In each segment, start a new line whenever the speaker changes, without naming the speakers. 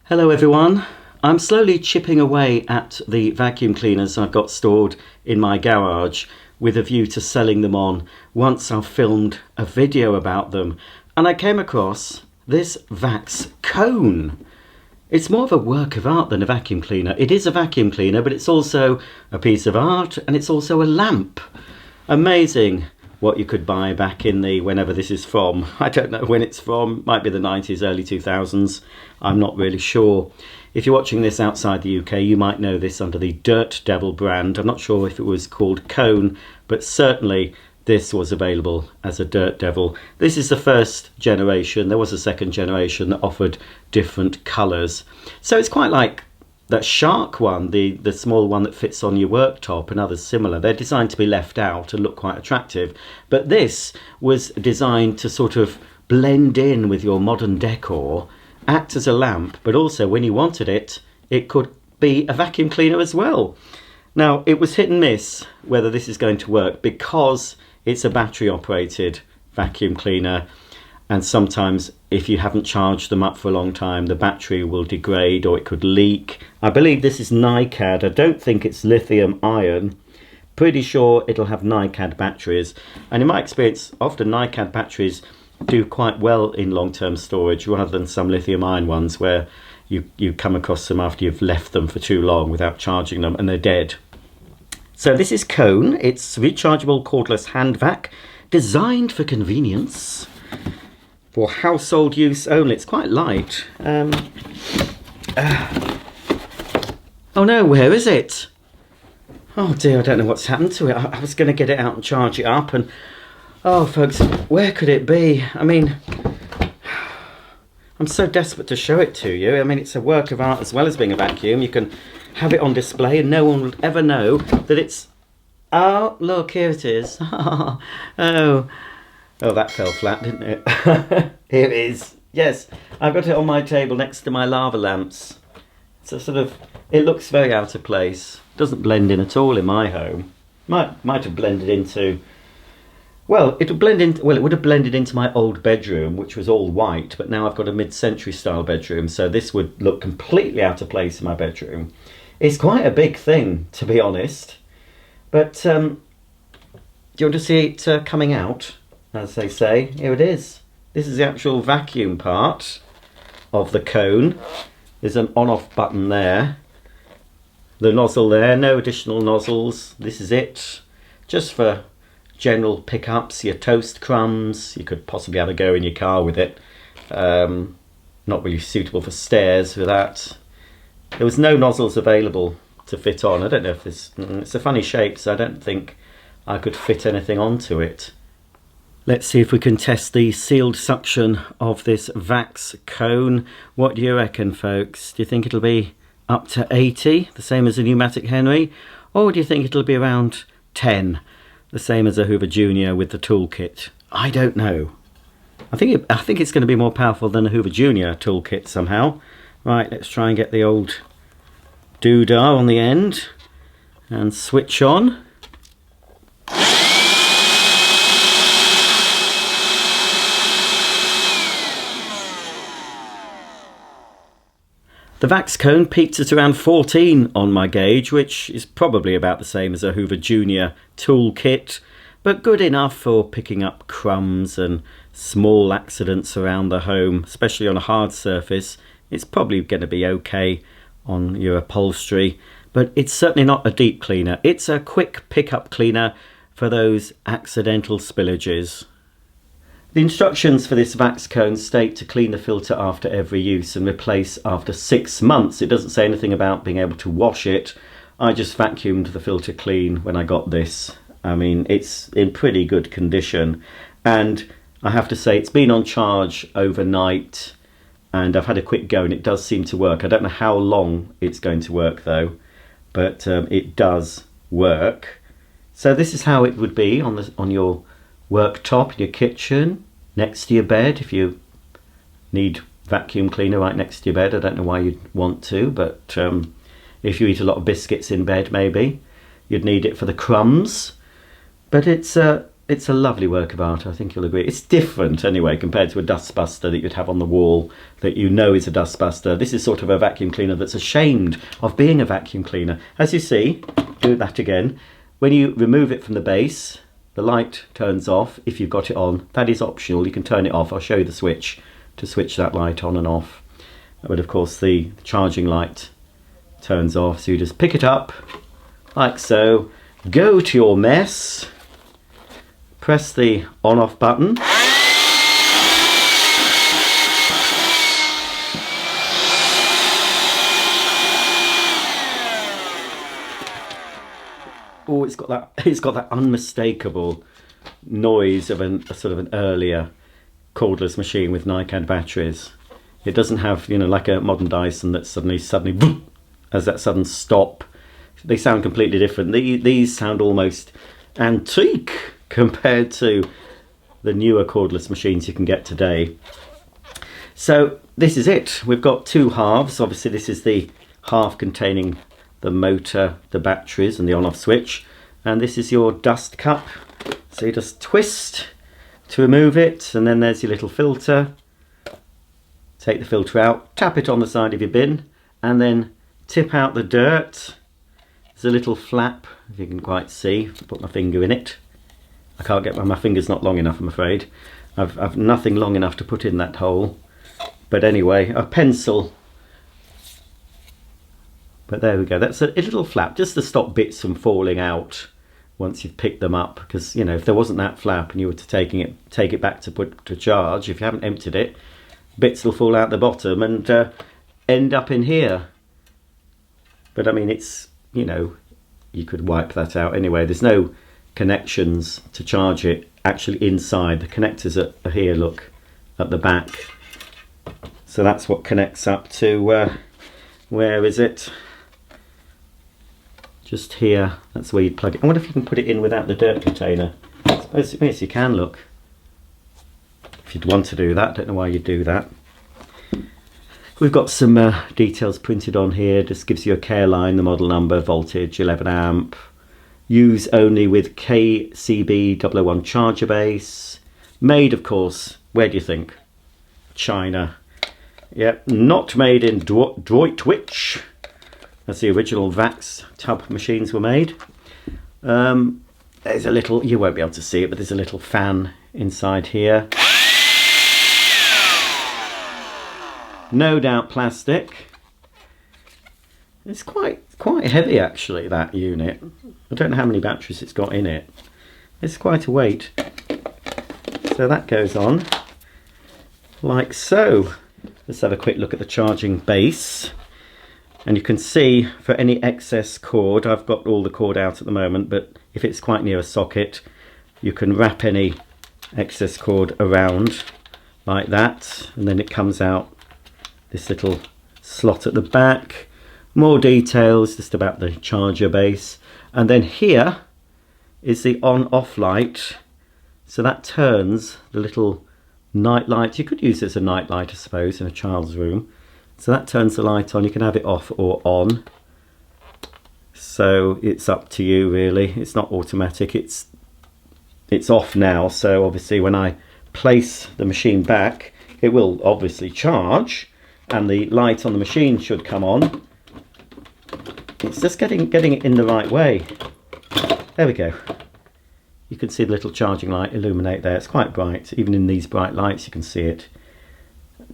Hello everyone. I'm slowly chipping away at the vacuum cleaners I've got stored in my garage with a view to selling them on once I've filmed a video about them. And I came across this Vax Cone. It's more of a work of art than a vacuum cleaner. It is a vacuum cleaner, but it's also a piece of art and it's also a lamp. Amazing what you could buy back in the, whenever this is from. I don't know when it's from, might be the 90s, early 2000s. I'm not really sure. If you're watching this outside the UK, you might know this under the Dirt Devil brand. I'm not sure if it was called Cone, but certainly this was available as a Dirt Devil. This is the first generation. There was a second generation that offered different colours. So it's quite like that Shark one, the small one that fits on your worktop, and others similar. They're designed to be left out and look quite attractive. But this was designed to sort of blend in with your modern decor, act as a lamp, but also when you wanted it, it could be a vacuum cleaner as well. Now, it was hit and miss whether this is going to work because it's a battery operated vacuum cleaner. And sometimes if you haven't charged them up for a long time, the battery will degrade or it could leak. I believe this is NiCad. I don't think it's lithium ion. Pretty sure it'll have NiCad batteries. And in my experience, often NiCad batteries do quite well in long-term storage rather than some lithium ion ones where you come across them after you've left them for too long without charging them and they're dead. So this is Cone. It's rechargeable cordless hand vac designed for convenience. For household use only. It's quite light. Oh no, where is it? Oh dear, I don't know what's happened to it. I was going to get it out and charge it up and... Oh folks, where could it be? I mean, I'm so desperate to show it to you. I mean, it's a work of art as well as being a vacuum. You can have it on display and no one will ever know that it's... Oh, look, here it is. Oh, that fell flat, didn't it? Here it is. Yes, I've got it on my table next to my lava lamps. So sort of, it looks very out of place. Doesn't blend in at all in my home. Might have blended into... Well, it would have blended into my old bedroom, which was all white, but now I've got a mid-century style bedroom, so this would look completely out of place in my bedroom. It's quite a big thing, to be honest. But, do you want to see it coming out? As they say, here it is. This is the actual vacuum part of the cone. There's an on-off button there. The nozzle there, no additional nozzles. This is it. Just for general pickups, your toast crumbs. You could possibly have a go in your car with it. Not really suitable for stairs with that. There was no nozzles available to fit on. I don't know if this... It's a funny shape, so I don't think I could fit anything onto it. Let's see if we can test the sealed suction of this Vax Cone. What do you reckon, folks? Do you think it'll be up to 80, the same as a pneumatic Henry? Or do you think it'll be around 10, the same as a Hoover Junior with the toolkit? I don't know. I think it's going to be more powerful than a Hoover Junior toolkit somehow. Right, let's try and get the old doodah on the end and switch on. The Vax Cone peaked at around 14 on my gauge, which is probably about the same as a Hoover Junior toolkit, but good enough for picking up crumbs and small accidents around the home, especially on a hard surface. It's probably going to be okay on your upholstery, but it's certainly not a deep cleaner. It's a quick pickup cleaner for those accidental spillages. The instructions for this Vax Cone state to clean the filter after every use and replace after 6 months. It doesn't say anything about being able to wash it. I just vacuumed the filter clean when I got this. I mean, it's in pretty good condition. And I have to say, it's been on charge overnight and I've had a quick go and it does seem to work. I don't know how long it's going to work though, but it does work. So this is how it would be on your worktop in your kitchen, next to your bed. If you need vacuum cleaner right next to your bed, I don't know why you'd want to, but if you eat a lot of biscuits in bed, maybe you'd need it for the crumbs. But it's it's a lovely work of art, I think you'll agree. It's different anyway compared to a dustbuster that you'd have on the wall that you know is a dustbuster. This is sort of a vacuum cleaner that's ashamed of being a vacuum cleaner. As you see, do that again. When you remove it from the base, the light turns off if you've got it on. That is optional, you can turn it off. I'll show you the switch to switch that light on and off. But of course the charging light turns off, so you just pick it up like so, go to your mess, press the on-off button. Oh, it's got that unmistakable noise of a sort of an earlier cordless machine with Nikon batteries. It doesn't have, you know, like a modern Dyson that suddenly boom, has that sudden stop. They sound completely different. These sound almost antique compared to the newer cordless machines you can get today. So this is it. We've got two halves. Obviously this is the half containing the motor, the batteries and the on-off switch, and this is your dust cup. So you just twist to remove it, and then there's your little filter. Take the filter out, tap it on the side of your bin, and then tip out the dirt. There's a little flap, if you can quite see. Put my finger in it. I can't get my finger's not long enough, I'm afraid. I've nothing long enough to put in that hole. But anyway, a pencil. But there we go, that's a little flap, just to stop bits from falling out once you've picked them up. Because, you know, if there wasn't that flap and you were to take it back to put to charge, if you haven't emptied it, bits will fall out the bottom and end up in here. But I mean, it's, you know, you could wipe that out anyway. There's no connections to charge it actually inside. The connectors are here, look, at the back. So that's what connects up to, where is it? Just here, that's where you'd plug it. I wonder if you can put it in without the dirt container. I suppose yes, you can, look. If you'd want to do that, don't know why you'd do that. We've got some details printed on here. Just gives you a care line, the model number, voltage, 11 amp. Use only with KCB001 charger base. Made, of course, where do you think? China. Yep, not made in Droitwich. As the original Vax tub machines were made. There's a little, you won't be able to see it, but there's a little fan inside here. No doubt plastic. It's quite heavy actually, that unit. I don't know how many batteries it's got in it. It's quite a weight. So that goes on like so. Let's have a quick look at the charging base. And you can see for any excess cord, I've got all the cord out at the moment, but if it's quite near a socket, you can wrap any excess cord around like that, and then it comes out this little slot at the back. More details just about the charger base. And then here is the on-off light. So that turns the little night light. You could use it as a night light, I suppose, in a child's room. So that turns the light on. You can have it off or on. So it's up to you really. It's not automatic. It's off now. So obviously when I place the machine back, it will obviously charge and the light on the machine should come on. It's just getting it in the right way. There we go. You can see the little charging light illuminate there. It's quite bright. Even in these bright lights you can see it.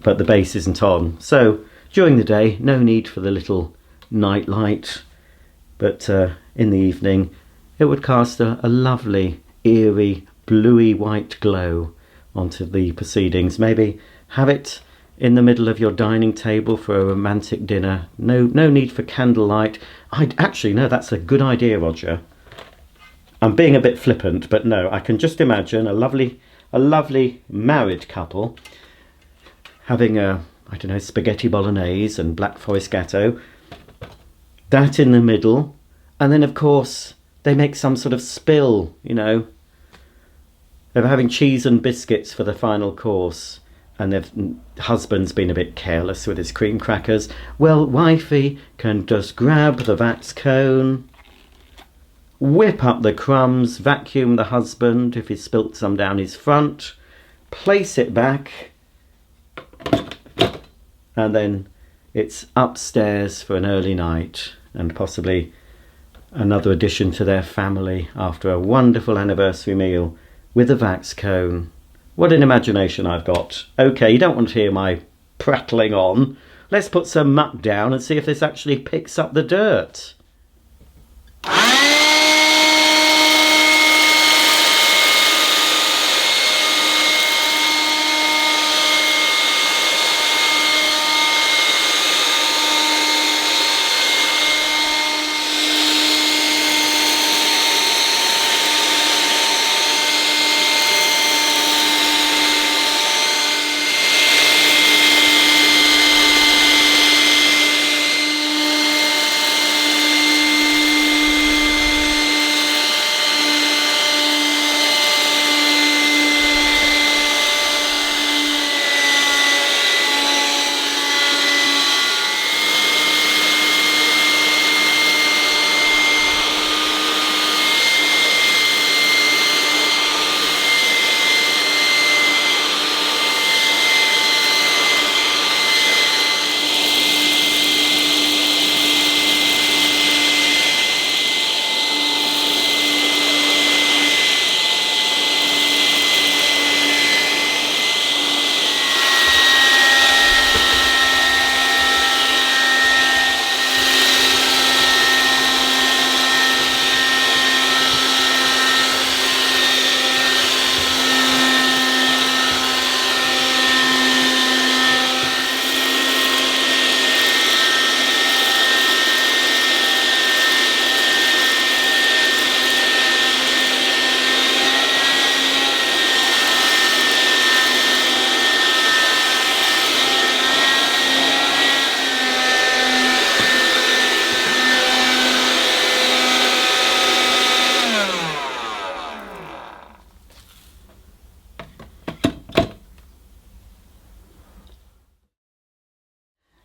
But the base isn't on. So during the day, no need for the little night light, but in the evening it would cast a lovely, eerie, bluey white glow onto the proceedings. Maybe have it in the middle of your dining table for a romantic dinner. No need for candlelight. Actually, no, that's a good idea, Roger. I'm being a bit flippant, but no, I can just imagine a lovely married couple having a, I don't know, spaghetti bolognese and black forest gatto, that in the middle, and then of course they make some sort of spill, you know. They're having cheese and biscuits for the final course, and their husband's been a bit careless with his cream crackers. Well, wifey can just grab the Vax Cone, whip up the crumbs, vacuum the husband if he's spilt some down his front, place it back, and then it's upstairs for an early night and possibly another addition to their family after a wonderful anniversary meal with a Vax Cone. What an imagination I've got. Okay, you don't want to hear my prattling on. Let's put some muck down and see if this actually picks up the dirt.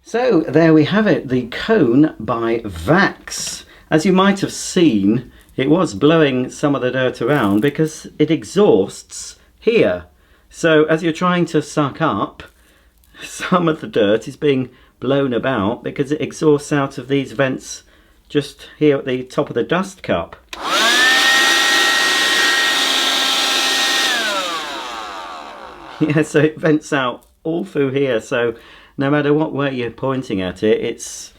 So there we have it, the cone by Vax. As you might have seen, it was blowing some of the dirt around because it exhausts here. So as you're trying to suck up, some of the dirt is being blown about because it exhausts out of these vents just here at the top of the dust cup. Yeah, so it vents out all through here, so no matter what way you're pointing at it, it's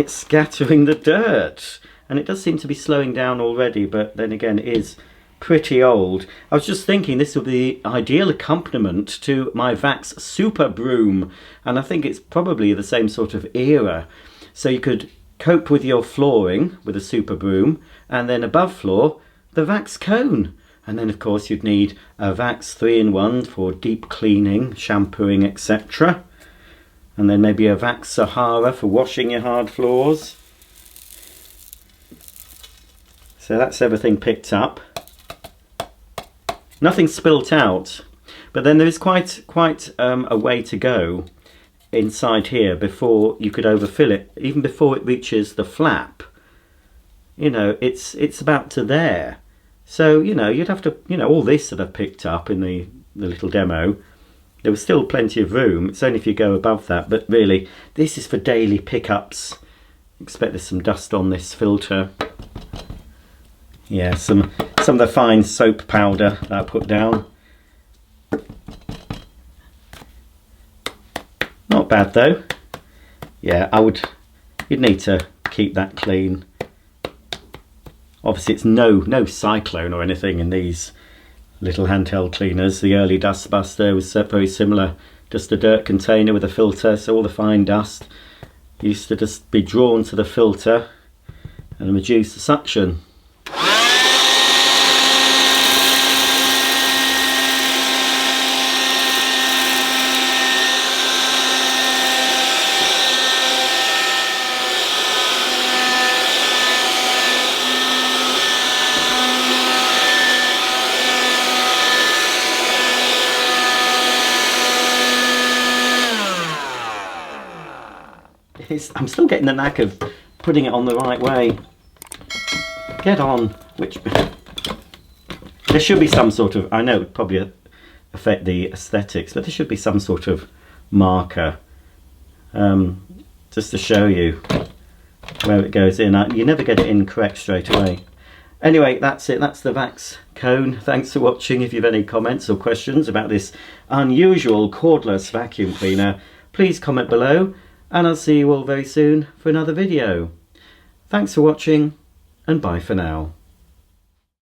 scattering the dirt. And it does seem to be slowing down already, but then again it is pretty old. I was just thinking this would be the ideal accompaniment to my Vax Super Broom, and I think it's probably the same sort of era. So you could cope with your flooring with a Super Broom, and then above floor the Vax Cone. And then of course you'd need a Vax 3-in-1 for deep cleaning, shampooing, etc. And then maybe a Vax Sahara for washing your hard floors. So that's everything picked up. Nothing spilt out, but then there is quite a way to go inside here before you could overfill it. Even before it reaches the flap, you know, it's about to there. So you know, you'd have to, you know, all this that I've picked up in the little demo, there was still plenty of room. It's only if you go above that, but really this is for daily pickups. Expect there's some dust on this filter. Yeah, some of the fine soap powder that I put down. Not bad though. Yeah, you'd need to keep that clean. Obviously it's no cyclone or anything in these little handheld cleaners. The early dust buster was very similar, just a dirt container with a filter, so all the fine dust used to just be drawn to the filter and reduce the suction. I'm still getting the knack of putting it on the right way. get on, which there should be some sort of, I know it would probably affect the aesthetics, but there should be some sort of marker just to show you where it goes in. You never get it in correct straight away. Anyway, that's it. That's the Vax Cone. Thanks for watching. If you have any comments or questions about this unusual cordless vacuum cleaner, please comment below, and I'll see you all very soon for another video. Thanks for watching, and bye for now.